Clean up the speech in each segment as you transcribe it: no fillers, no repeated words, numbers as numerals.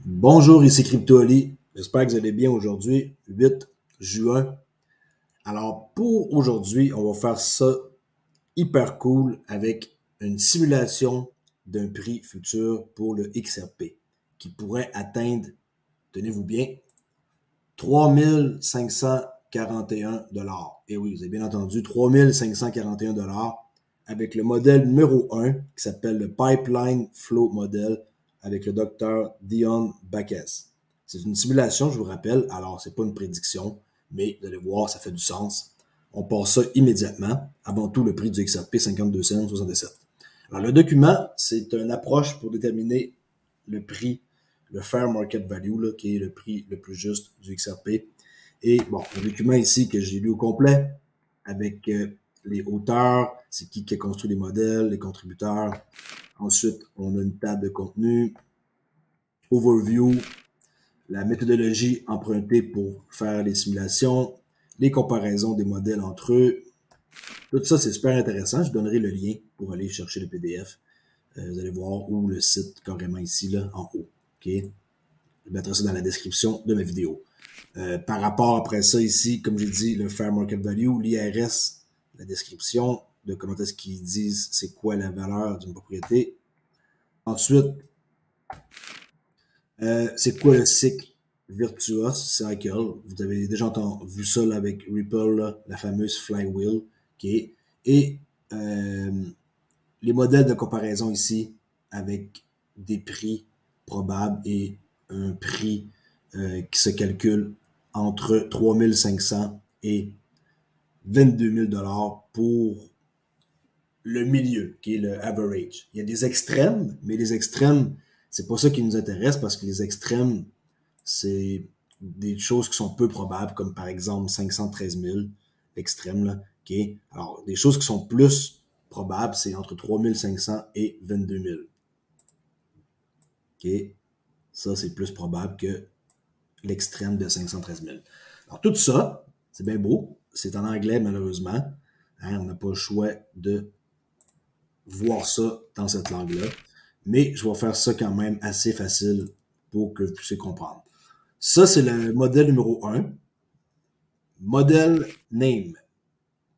Bonjour, ici CryptoAli. J'espère que vous allez bien aujourd'hui, 8 juin. Alors, pour aujourd'hui, on va faire ça hyper cool avec une simulation d'un prix futur pour le XRP qui pourrait atteindre, tenez-vous bien, 3541 $. Et oui, vous avez bien entendu, 3541 $ avec le modèle numéro 1 qui s'appelle le Pipeline Flow Model avec le docteur Dion Bacchus. C'est une simulation, je vous rappelle, alors c'est pas une prédiction, mais vous allez voir, ça fait du sens. On passe ça immédiatement. Avant tout, le prix du XRP, 52 cents, 67. Alors, le document, c'est une approche pour déterminer le prix, le fair market value, là, qui est le prix le plus juste du XRP. Et bon, le document ici que j'ai lu au complet, avec les auteurs, c'est qui a construit les modèles, les contributeurs. Ensuite, on a une table de contenu, overview, la méthodologie empruntée pour faire les simulations, les comparaisons des modèles entre eux. Tout ça, c'est super intéressant. Je donnerai le lien pour aller chercher le PDF. Vous allez voir où le site carrément ici, là, en haut. OK? Je mettrai ça dans la description de ma vidéo. Par rapport après ça ici, comme j'ai dit, le Fair Market Value, l'IRS, la description de comment est-ce qu'ils disent c'est quoi la valeur d'une propriété. Ensuite, c'est quoi le cycle Virtuous Cycle? Vous avez déjà vu ça là, avec Ripple, là, la fameuse flywheel. Okay? Et les modèles de comparaison ici avec des prix probables et un prix qui se calcule entre 3500 et 22 000 $ pour le milieu, qui est le average. Il y a des extrêmes, mais les extrêmes, c'est pas ça qui nous intéresse parce que les extrêmes, c'est des choses qui sont peu probables, comme par exemple 513 000, l'extrême, là. Okay? Alors, des choses qui sont plus probables, c'est entre 3500 et 22 000. Okay? Ça, c'est plus probable que l'extrême de 513 000. Alors, tout ça, c'est bien beau. C'est en anglais, malheureusement. Hein, on n'a pas le choix de voir ça dans cette langue-là. Mais je vais faire ça quand même assez facile pour que vous puissiez comprendre. Ça, c'est le modèle numéro 1. Modèle name.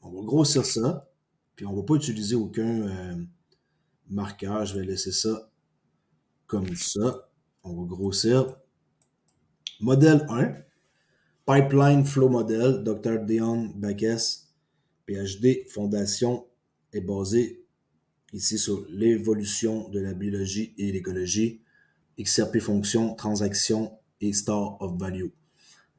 On va grossir ça, puis on ne va pas utiliser aucun marqueur. Je vais laisser ça comme ça. On va grossir. Modèle 1. Pipeline Flow Model, Dr. Dion Bacchus, PhD, fondation, est basé ici sur l'évolution de la biologie et l'écologie, XRP fonction, transaction et star of value.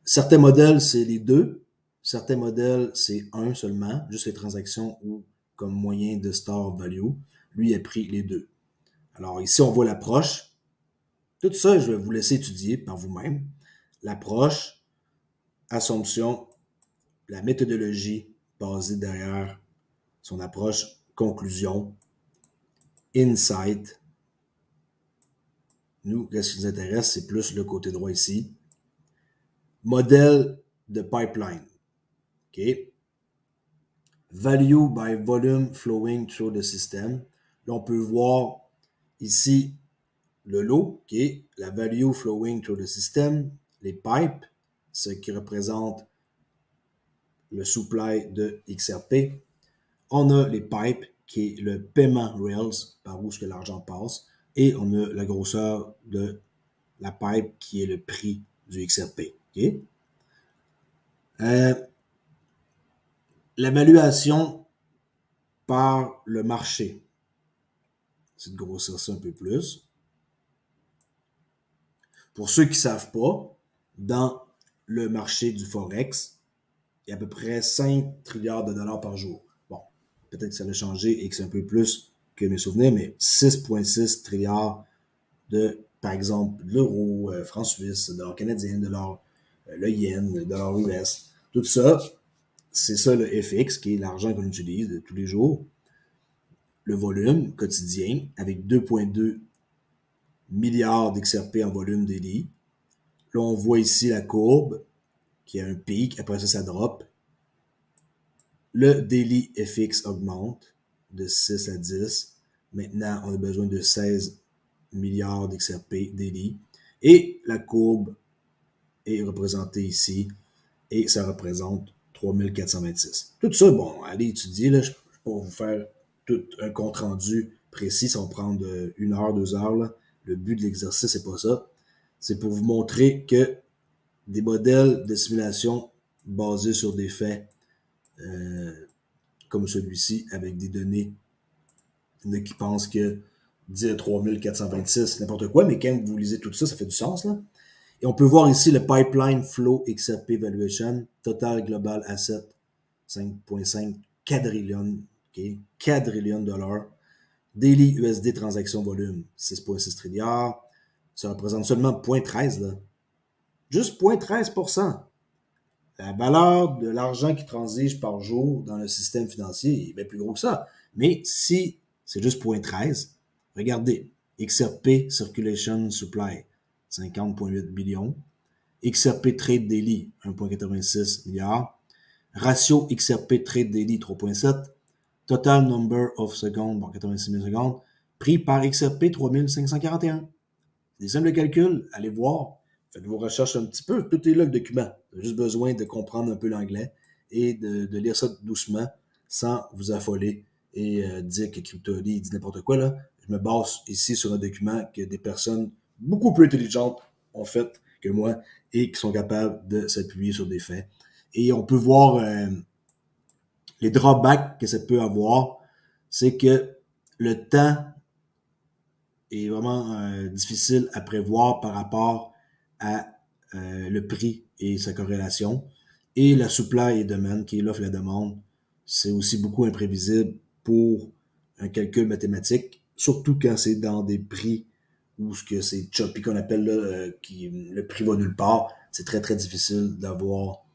Certains modèles, c'est les deux. Certains modèles, c'est un seulement, juste les transactions ou comme moyen de star of value. Lui, il a pris les deux. Alors ici, on voit l'approche. Tout ça, je vais vous laisser étudier par vous-même. L'approche, assomption, la méthodologie basée derrière son approche, conclusion, insight. Nous, qu'est-ce qui nous intéresse, c'est plus le côté droit ici. Modèle de pipeline. OK? Value by volume flowing through the system. Là, on peut voir ici le lot, qui est la value flowing through the system, les pipes, ce qui représente le supply de XRP. On a les pipes, qui est le paiement rails, par où que l'argent passe, et on a la grosseur de la pipe, qui est le prix du XRP. Okay? L'évaluation par le marché. C'est de grossir ça un peu plus. Pour ceux qui ne savent pas, dans le marché du Forex, il y a à peu près 5 trilliards de dollars par jour. Bon, peut-être que ça a changé et que c'est un peu plus que mes souvenirs, mais 6,6 trilliards de, par exemple, de l'euro, franc suisse, de l'or canadien, de l'or, le yen, de l'or US. Tout ça, c'est ça le FX, qui est l'argent qu'on utilise de tous les jours. Le volume quotidien, avec 2,2 milliards d'XRP en volume daily. Là, on voit ici la courbe, qui a un pic, après ça, ça drop. Le daily FX augmente de 6 à 10. Maintenant, on a besoin de 16 milliards d'XRP daily. Et la courbe est représentée ici et ça représente 3426. Tout ça, bon, allez étudier, là, je ne peux pas vous faire tout un compte rendu précis, ça va prendre 1 heure, 2 heures. Là. Le but de l'exercice, c'est pas ça. C'est pour vous montrer que des modèles de simulation basés sur des faits comme celui-ci, avec des données, il y en a qui pensent que dire 3426, c'est n'importe quoi, mais quand vous lisez tout ça, ça fait du sens, là. Et on peut voir ici le Pipeline Flow XRP Valuation, Total Global Asset, 5,5 quadrillion, okay, quadrillion dollars. Daily USD Transaction Volume, 6,6 trilliards. Ça représente seulement 0,13, là. Juste 0,13%. La valeur de l'argent qui transige par jour dans le système financier est bien plus gros que ça. Mais si c'est juste 0,13, regardez, XRP Circulation Supply, 50,8 billions. XRP Trade Daily, 1,86 milliards. Ratio XRP Trade Daily, 3,7. Total Number of Seconds, 86 000 secondes. Prix par XRP, 3541. Des simples calculs, allez voir. Faites vos recherches un petit peu. Tout est là, le document. Vous avez juste besoin de comprendre un peu l'anglais et de lire ça doucement sans vous affoler et dire que Crypto.ly dit n'importe quoi. Là. Je me base ici sur un document que des personnes beaucoup plus intelligentes ont fait que moi et qui sont capables de s'appuyer sur des faits. Et on peut voir les drawbacks que ça peut avoir. C'est que le temps est vraiment difficile à prévoir par rapport à le prix et sa corrélation. Et la supply et demand, qui est l'offre et la demande, c'est aussi beaucoup imprévisible pour un calcul mathématique, surtout quand c'est dans des prix où ce que c'est choppy qu'on appelle là, le prix va nulle part. C'est très très difficile d'avoir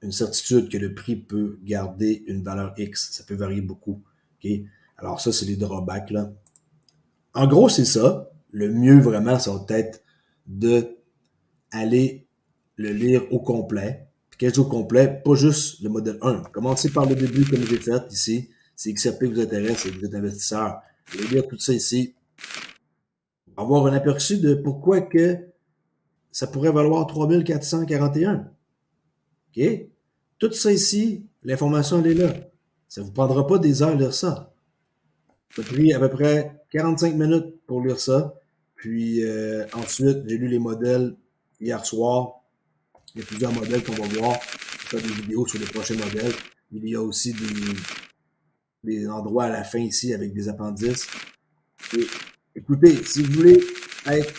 une certitude que le prix peut garder une valeur X. Ça peut varier beaucoup. Okay? Alors ça, c'est les drawbacks là. En gros, c'est ça. Le mieux vraiment, ça va être de aller le lire au complet. Puis quand je dis au complet, pas juste le modèle 1. Commencez par le début comme j'ai fait ici. C'est XRP qui vous intéresse et vous êtes investisseur. Allez lire tout ça ici. Avoir un aperçu de pourquoi que ça pourrait valoir 3441. OK? Tout ça ici, l'information, elle est là. Ça ne vous prendra pas des heures à lire ça. Ça a pris à peu près 45 minutes pour lire ça. Puis ensuite, j'ai lu les modèles hier soir. Il y a plusieurs modèles qu'on va voir. On va faire des vidéos sur les prochains modèles. Il y a aussi des endroits à la fin ici avec des appendices. Et écoutez, si vous voulez être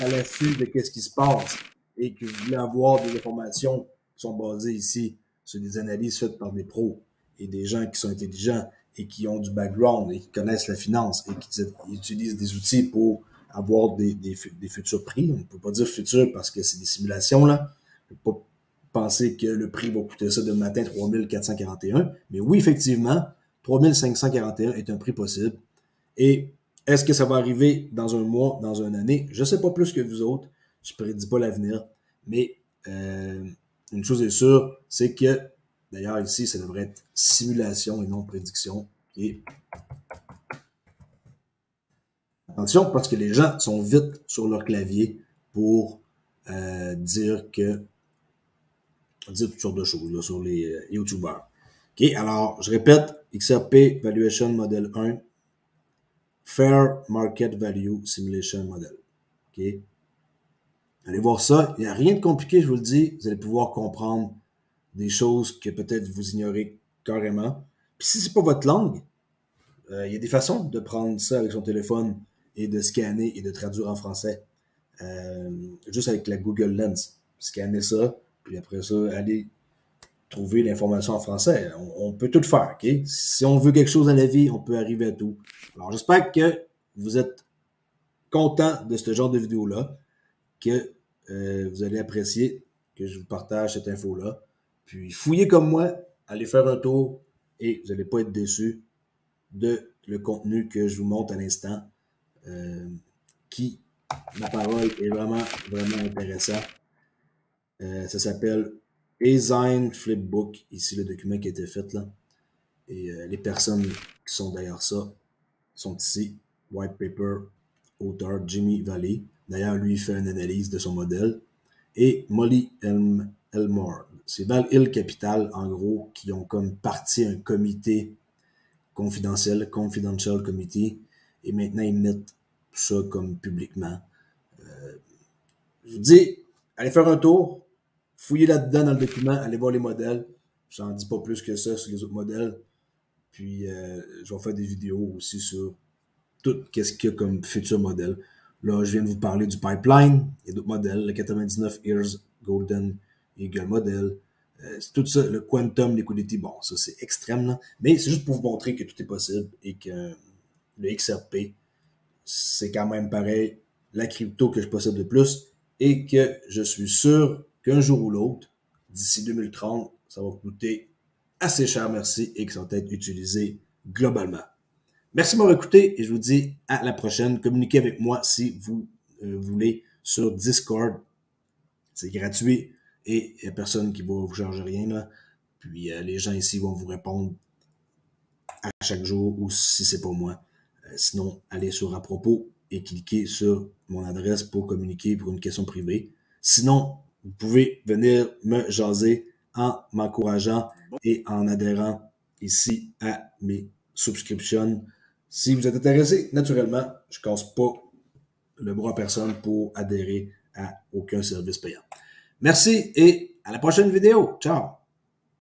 à l'affût de ce qui se passe et que vous voulez avoir des informations qui sont basées ici sur des analyses faites par des pros et des gens qui sont intelligents et qui ont du background et qui connaissent la finance et qui utilisent des outils pour avoir des futurs prix. On ne peut pas dire futur parce que c'est des simulations, là. On ne peut pas penser que le prix va coûter ça demain matin 3441. Mais oui, effectivement, 3541 est un prix possible. Et est-ce que ça va arriver dans un mois, dans une année? Je ne sais pas plus que vous autres. Je ne prédis pas l'avenir. Mais une chose est sûre, c'est que, d'ailleurs ici, ça devrait être simulation et non prédiction. Et attention, parce que les gens sont vite sur leur clavier pour dire toutes sortes de choses là, sur les YouTubers. OK, alors, je répète, XRP Valuation Model 1, Fair Market Value Simulation Model. OK? Allez voir ça. Il n'y a rien de compliqué, je vous le dis. Vous allez pouvoir comprendre des choses que peut-être vous ignorez carrément. Puis si c'est pas votre langue, il y a des façons de prendre ça avec son téléphone et de scanner et de traduire en français. Juste avec la Google Lens. Scanner ça, puis après ça, aller trouver l'information en français. On peut tout faire, OK? Si on veut quelque chose dans la vie, on peut arriver à tout. Alors, j'espère que vous êtes content de ce genre de vidéo-là, que vous allez apprécier que je vous partage cette info-là. Puis, fouillez comme moi, allez faire un tour et vous n'allez pas être déçus de le contenu que je vous montre à l'instant, qui, ma parole, est vraiment, vraiment intéressant. Ça s'appelle Design Flipbook, ici le document qui a été fait là. Et les personnes qui sont derrière ça sont ici. White Paper, auteur Jimmy Valley. D'ailleurs, lui, il fait une analyse de son modèle. Et Molly Elmore. C'est Val Hill Capital, en gros, qui ont comme parti un comité confidentiel, Confidential Committee, et maintenant ils mettent ça comme publiquement. Je vous dis, allez faire un tour, fouillez là-dedans dans le document, allez voir les modèles. J'en dis pas plus que ça sur les autres modèles. Puis je vais faire des vidéos aussi sur tout ce qu'il y a comme futur modèle. Là, je viens de vous parler du pipeline, il y a d'autres modèles, le 99 Years Golden Eagle modèle. C'est tout ça, le Quantum Liquidity, bon, ça c'est extrême, là. Mais c'est juste pour vous montrer que tout est possible et que le XRP, c'est quand même pareil, la crypto que je possède de plus et que je suis sûr qu'un jour ou l'autre, d'ici 2030, ça va coûter assez cher, merci, et que ça va être utilisé globalement. Merci de m'avoir écouté et je vous dis à la prochaine. Communiquez avec moi si vous voulez sur Discord. C'est gratuit et il n'y a personne qui va vous charger rien, là. Puis les gens ici vont vous répondre à chaque jour ou si c'est pas moi. Sinon, allez sur à propos et cliquez sur mon adresse pour communiquer pour une question privée. Sinon, vous pouvez venir me jaser en m'encourageant et en adhérant ici à mes subscriptions. Si vous êtes intéressé, naturellement, je ne casse pas le bras à personne pour adhérer à aucun service payant. Merci et à la prochaine vidéo. Ciao!